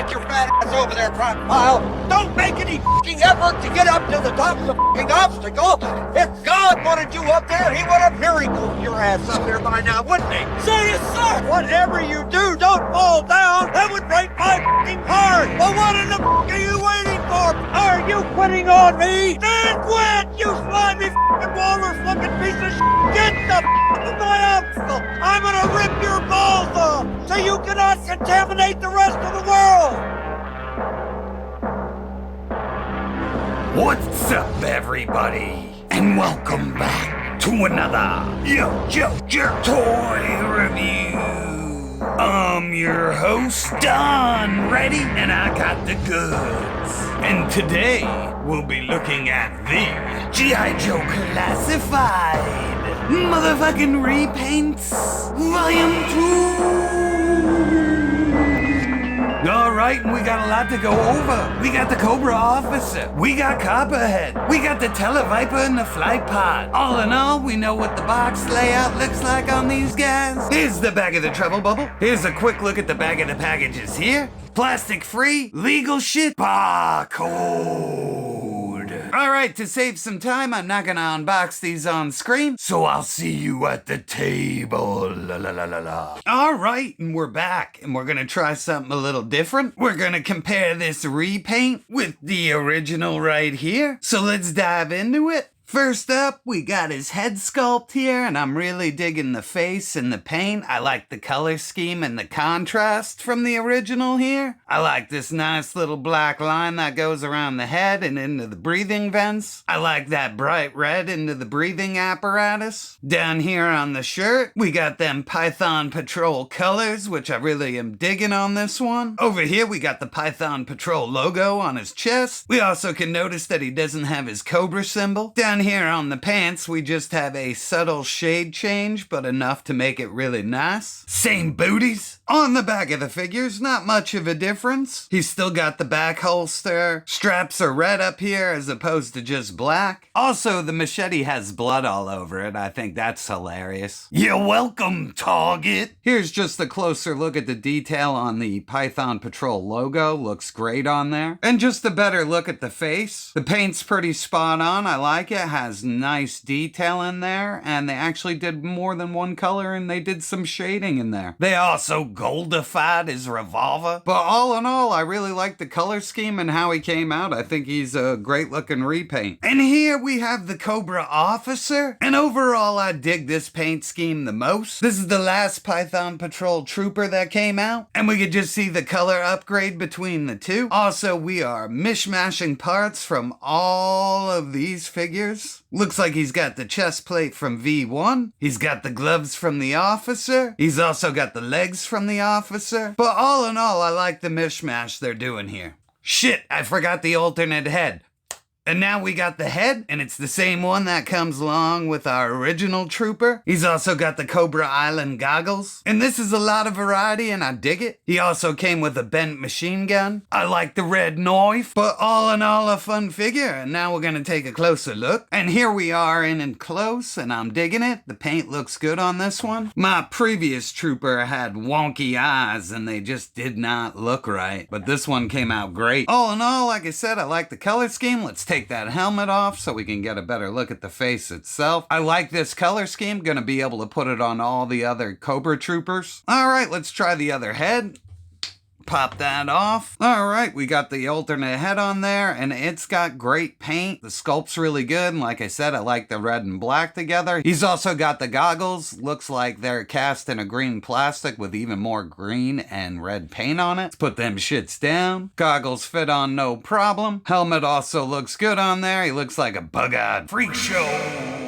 Get your fat ass over there, crocodile. Don't make any fucking effort to get up to the top of the fucking obstacle. If God wanted you up there, he would have miracled your ass up there by now, wouldn't he? Say yes, sir. Whatever you do, don't fall down. That would break my fucking heart. Well, what in the fuck are you waiting for? Are you quitting on me? Then quit, you slimy fucking walrus-looking piece of shit. Get the fuck of my obstacle. I'm gonna rip your balls off so you cannot contaminate the rest of the world. What's up, everybody? And welcome back to another YoJoeJerk toy review. I'm your host, Don, ready, and I got the goods. And today, we'll be looking at the G.I. Joe Classified Motherfucking Repaints Volume 2. Alright, and we got a lot to go over. We got the Cobra officer. We got Copperhead. We got the Tele-Viper and the flight pod. All in all, we know what the box layout looks like on these guys. Here's the back of the Trubble bubble. Here's a quick look at the back of the packages here. Plastic free, legal shit, barcode. Alright, to save some time, I'm not gonna unbox these on screen, so I'll see you at the table. La la la la la. Alright, and we're back, and we're gonna try something a little different. We're gonna compare this repaint with the original right here. So let's dive into it. First up, we got his head sculpt here, and I'm really digging the face and the paint. I like the color scheme and the contrast from the original here. I like this nice little black line that goes around the head and into the breathing vents. I like that bright red into the breathing apparatus. Down here on the shirt, we got them Python Patrol colors, which I really am digging on this one. Over here, we got the Python Patrol logo on his chest. We also can notice that he doesn't have his Cobra symbol. Down here on the pants, we just have a subtle shade change, but enough to make it really nice. Same booties. On the back of the figures, not much of a difference. He's still got the back holster. Straps are red up here as opposed to just black. Also, the machete has blood all over it. I think that's hilarious. You're welcome, Target. Here's just a closer look at the detail on the Python Patrol logo. Looks great on there. And just a better look at the face. The paint's pretty spot on. I like it. Has nice detail in there, and they actually did more than one color, and they did some shading in there. They also goldified his revolver. But all in all, I really like the color scheme and how he came out. I think he's a great looking repaint. And here we have the Cobra officer, and overall I dig this paint scheme the most. This is the last Python Patrol trooper that came out, and we could just see the color upgrade between the two. Also, we are mishmashing parts from all of these figures. Looks like he's got the chest plate from V1. He's got the gloves from the officer. He's also got the legs from the officer. But all in all, I like the mishmash they're doing here. Shit, I forgot the alternate head. And now we got the head, and it's the same one that comes along with our original trooper. He's also got the Cobra Island goggles. And this is a lot of variety, and I dig it. He also came with a bent machine gun. I like the red knife, but all in all, a fun figure. And now we're gonna take a closer look. And here we are in and close, and I'm digging it. The paint looks good on this one. My previous trooper had wonky eyes, and they just did not look right. But this one came out great. All in all, like I said, I like the color scheme. Let's take that helmet off so we can get a better look at the face itself. I like this color scheme. Gonna be able to put it on all the other Cobra troopers. All right, let's try the other head. Pop that off. All right, we got the alternate head on there, and it's got great paint. The sculpt's really good, and like I said, I like the red and black together. He's also got the goggles. Looks like they're cast in a green plastic with even more green and red paint on it. Let's put them shits down. Goggles fit on no problem. Helmet also looks good on there. He looks like a bug-eyed freak show.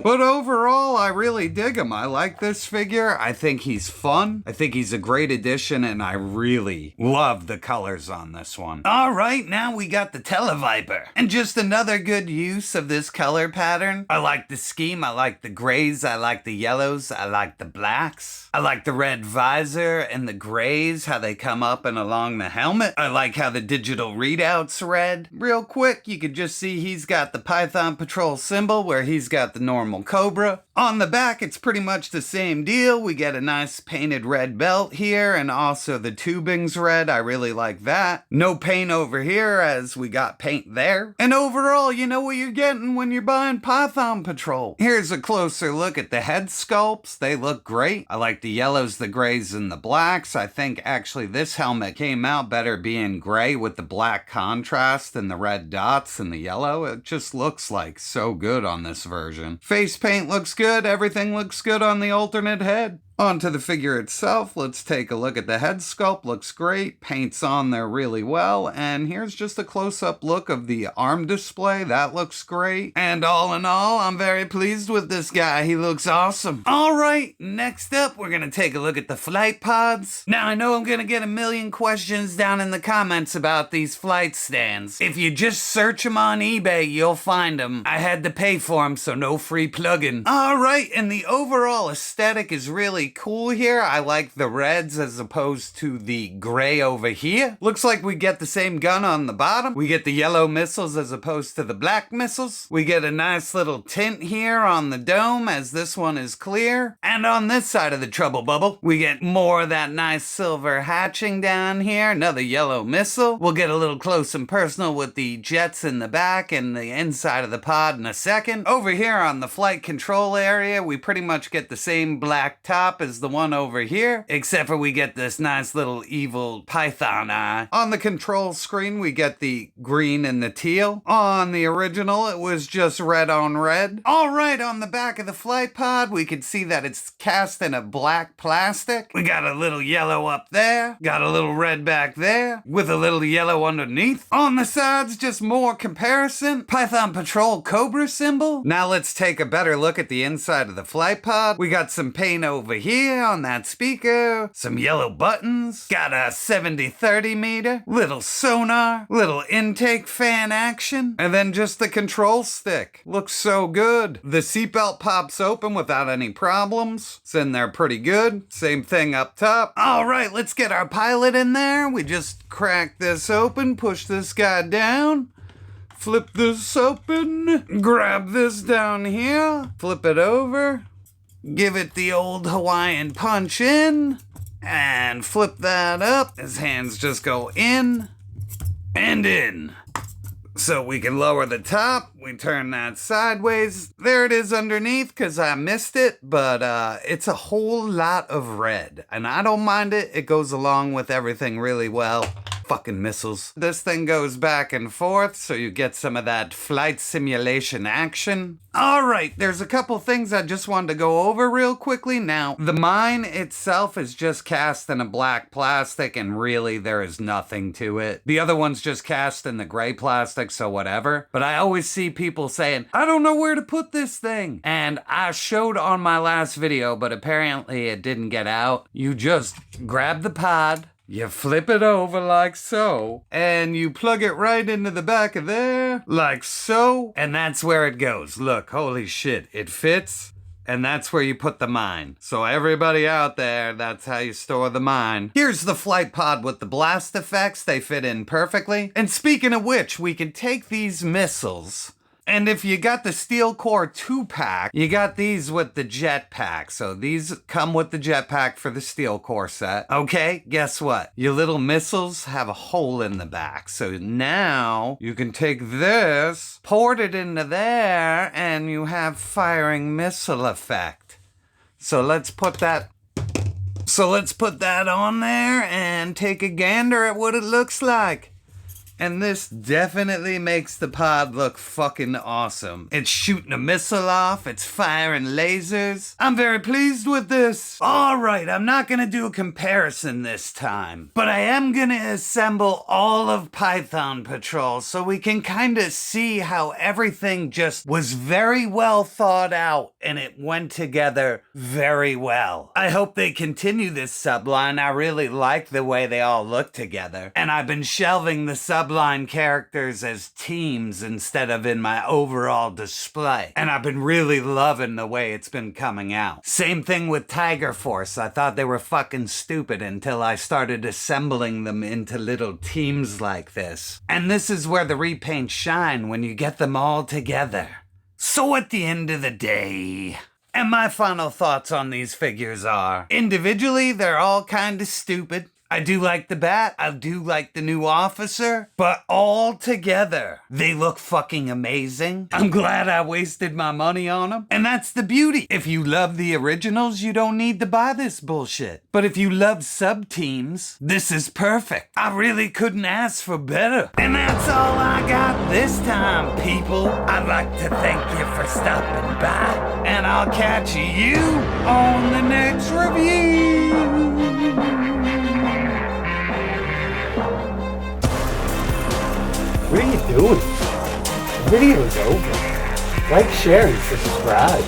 But overall, I really dig him. I like this figure. I think he's fun. I think he's a great addition, and I really love the colors on this one. All right, now we got the Tele-Viper. And just another good use of this color pattern. I like the scheme. I like the grays. I like the yellows. I like the blacks. I like the red visor and the grays, how they come up and along the helmet. I like how the digital readout's red. Real quick, you could just see he's got the Python Patrol symbol where he's got the normal Cobra. On the back, it's pretty much the same deal. We get a nice painted red belt here, and also the tubing's red. I really like that. No paint over here, as we got paint there. And overall, you know what you're getting when you're buying Python Patrol. Here's a closer look at the head sculpts. They look great. I like the yellows, the grays, and the blacks. I think actually this helmet came out better being gray with the black contrast and the red dots and the yellow. It just looks like so good on this version. Face paint looks good. Everything looks good on the alternate head. Onto the figure itself, let's take a look at the head sculpt. Looks great, paint's on there really well, and here's just a close-up look of the arm display. That looks great. And all in all, I'm very pleased with this guy. He looks awesome. Alright, next up, we're gonna take a look at the flight pods. Now, I know I'm gonna get a million questions down in the comments about these flight stands. If you just search them on eBay, you'll find them. I had to pay for them, so no free plugin. Alright, and the overall aesthetic is really cool here. I like the reds as opposed to the gray over here. Looks like we get the same gun on the bottom. We get the yellow missiles as opposed to the black missiles. We get a nice little tint here on the dome as this one is clear. And on this side of the Trubble bubble, we get more of that nice silver hatching down here. Another yellow missile. We'll get a little close and personal with the jets in the back and the inside of the pod in a second. Over here on the flight control area, we pretty much get the same black top as the one over here, except for we get this nice little evil python eye. On the control screen, we get the green and the teal. On the original, it was just red on red. All right, on the back of the flight pod, we can see that it's cast in a black plastic. We got a little yellow up there, got a little red back there, with a little yellow underneath. On the sides, just more comparison. Python Patrol Cobra symbol. Now let's take a better look at the inside of the flight pod. We got some paint over here on that speaker, some yellow buttons, got a 70-30 meter, little sonar, little intake fan action, and then just the control stick. Looks so good. The seatbelt pops open without any problems. It's in there pretty good. Same thing up top. All right, let's get our pilot in there. We just crack this open, push this guy down, flip this open, grab this down here, flip it over, give it the old Hawaiian punch in, and flip that up. His hands just go in and in. So we can lower the top, we turn that sideways. There it is underneath because I missed it, but it's a whole lot of red. And I don't mind it, it goes along with everything really well. Fucking missiles. This thing goes back and forth, so you get some of that flight simulation action. Alright, there's a couple things I just wanted to go over real quickly. Now, the mine itself is just cast in a black plastic, and really there is nothing to it. The other one's just cast in the gray plastic, so whatever. But I always see people saying, I don't know where to put this thing. And I showed on my last video, but apparently it didn't get out. You just grab the pod, you flip it over like so, and you plug it right into the back of there, like so, and that's where it goes. Look, holy shit, it fits, and that's where you put the mine. So everybody out there, that's how you store the mine. Here's the flight pod with the blast effects. They fit in perfectly. And speaking of which, we can take these missiles, and if you got the Steel Core 2-pack, you got these with the jetpack. So these come with the jetpack for the Steel Core set. Okay, guess what? Your little missiles have a hole in the back. So now you can take this, port it into there, and you have firing missile effect. So let's put that on there and take a gander at what it looks like. And this definitely makes the pod look fucking awesome. It's shooting a missile off, it's firing lasers. I'm very pleased with this. Alright, I'm not gonna do a comparison this time, but I am gonna assemble all of Python Patrol so we can kinda see how everything just was very well thought out and it went together very well. I hope they continue this subline. I really like the way they all look together. And I've been shelving the subline characters as teams instead of in my overall display. And I've been really loving the way it's been coming out. Same thing with Tiger Force. I thought they were fucking stupid until I started assembling them into little teams like this. And this is where the repaints shine, when you get them all together. So at the end of the day, And my final thoughts on these figures are, individually, they're all kind of stupid. I do like the bat, I do like the new officer, but all together, they look fucking amazing. I'm glad I wasted my money on them. And that's the beauty. If you love the originals, you don't need to buy this bullshit. But if you love sub-teams, this is perfect. I really couldn't ask for better. And that's all I got this time, people. I'd like to thank you for stopping by. And I'll catch you on the next review. What are you doing? The video's over. Like, share, and subscribe.